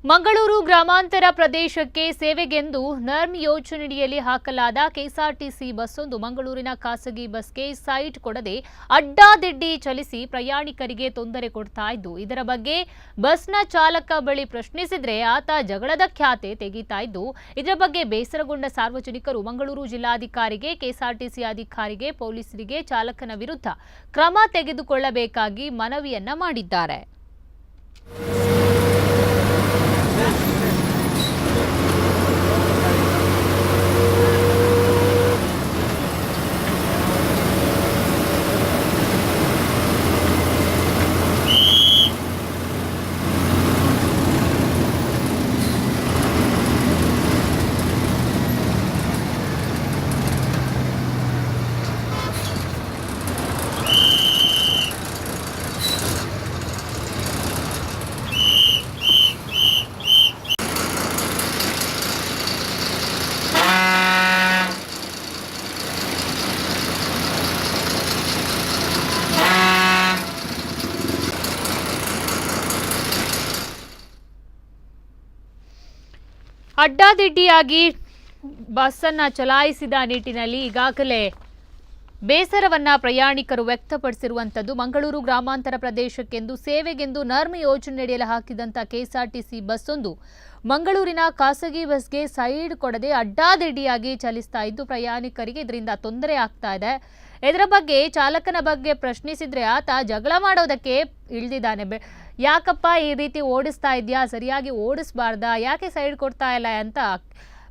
ಮಂಗಳೂರು ಗ್ರಾಮಾಂತರ ಪ್ರದೇಶಕ್ಕೆ ಸೇವೆಗೆಂದು ನರ್ಮ್ ಯೋಜನೆಯಡಿಯಲ್ಲಿ ಹಾಕಲಾದ ಕೆಎಸ್ಆರ್ಟಿಸಿ ಬಸ್ಸೊಂದು ಮಂಗಳೂರಿನ ಖಾಸಗಿ ಬಸ್ಗೆ ಸೈಟ್ ಕೊಡದೆ ಅಡ್ಡಾದಿಡ್ಡಿ ಚಲಿಸಿ ಪ್ರಯಾಣಿಕರಿಗೆ ತೊಂದರೆ ಕೊಡ್ತಾ ಇದ್ದು, ಇದರ ಬಗ್ಗೆ ಬಸ್ನ ಚಾಲಕ ಬಳಿ ಪ್ರಶ್ನಿಸಿದ್ರೆ ಆತ ಜಗಳದ ಖ್ಯಾತೆ ತೆಗಿತಾ ಇದ್ದು, ಇದರ ಬಗ್ಗೆ ಬೇಸರಗೊಂಡ ಸಾರ್ವಜನಿಕರು ಮಂಗಳೂರು ಜಿಲ್ಲಾಧಿಕಾರಿಗೆ, ಕೆಎಸ್ಆರ್ಟಿಸಿ ಅಧಿಕಾರಿಗೆ, ಪೊಲೀಸರಿಗೆ ಚಾಲಕನ ವಿರುದ್ಧ ಕ್ರಮ ತೆಗೆದುಕೊಳ್ಳಬೇಕಾಗಿ ಮನವಿಯನ್ನ ಮಾಡಿದ್ದಾರೆ. ಅಡ್ಡಾದಿಡ್ಡಿಯಾಗಿ ಬಸ್ಸನ್ನು ಚಲಾಯಿಸಿದ ನಿಟ್ಟಿನಲ್ಲಿ ಈಗಾಗಲೇ ಬೇಸರವನ್ನ ಪ್ರಯಾಣಿಕರು ವ್ಯಕ್ತಪಡಿಸಿರುವಂಥದ್ದು. ಮಂಗಳೂರು ಗ್ರಾಮಾಂತರ ಪ್ರದೇಶಕ್ಕೆಂದು ಸೇವೆಗೆಂದು ನರ್ಮ್ ಯೋಜನೆಯಡಿಯಲ್ಲಿ ಹಾಕಿದಂಥ ಕೆಎಸ್ಆರ್ಟಿಸಿ ಬಸ್ಸೊಂದು ಮಂಗಳೂರಿನ ಖಾಸಗಿ ಬಸ್ಗೆ ಸೈಡ್ ಕೊಡದೆ ಅಡ್ಡಾದಿಡ್ಡಿಯಾಗಿ ಚಲಿಸ್ತಾ ಇದ್ದು, ಪ್ರಯಾಣಿಕರಿಗೆ ಇದರಿಂದ ತೊಂದರೆ ಆಗ್ತಾ ಇದೆ. ಇದರ ಬಗ್ಗೆ ಚಾಲಕನ ಬಗ್ಗೆ ಪ್ರಶ್ನಿಸಿದ್ರೆ ಆತ ಜಗಳ ಮಾಡೋದಕ್ಕೆ ಇಳಿದಿದ್ದಾನೆ. ಯಾಕಪ್ಪ ಈ ರೀತಿ ಓಡಿಸ್ತಾ ಇದೆಯಾ, ಸರಿಯಾಗಿ ಓಡಿಸಬಾರ್ದಾ, ಯಾಕೆ ಸೈಡ್ ಕೊಡ್ತಾ ಇಲ್ಲ ಅಂತ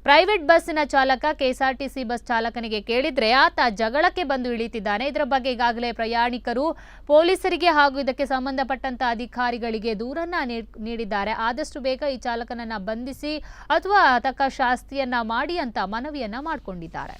ಪ್ರೈವೇಟ್ ಬಸ್ಸಿನ ಚಾಲಕ ಕೆಎಸ್ಆರ್ಟಿಸಿ ಬಸ್ ಚಾಲಕನಿಗೆ ಕೇಳಿದ್ರೆ ಆತ ಜಗಳಕ್ಕೆ ಬಂದು ಇಳಿತಿದ್ದಾನೆ. ಇದರ ಬಗ್ಗೆ ಈಗಾಗಲೇ ಪ್ರಯಾಣಿಕರು ಪೊಲೀಸರಿಗೆ ಹಾಗೂ ಇದಕ್ಕೆ ಸಂಬಂಧಪಟ್ಟಂತ ಅಧಿಕಾರಿಗಳಿಗೆ ದೂರನ್ನ ನೀಡಿದ್ದಾರೆ. ಆದಷ್ಟು ಬೇಗ ಈ ಚಾಲಕನನ್ನ ಬಂಧಿಸಿ ಅಥವಾ ತಕ್ಕ ಶಾಸ್ತಿಯನ್ನ ಮಾಡಿ ಅಂತ ಮನವಿಯನ್ನ ಮಾಡಿಕೊಂಡಿದ್ದಾರೆ.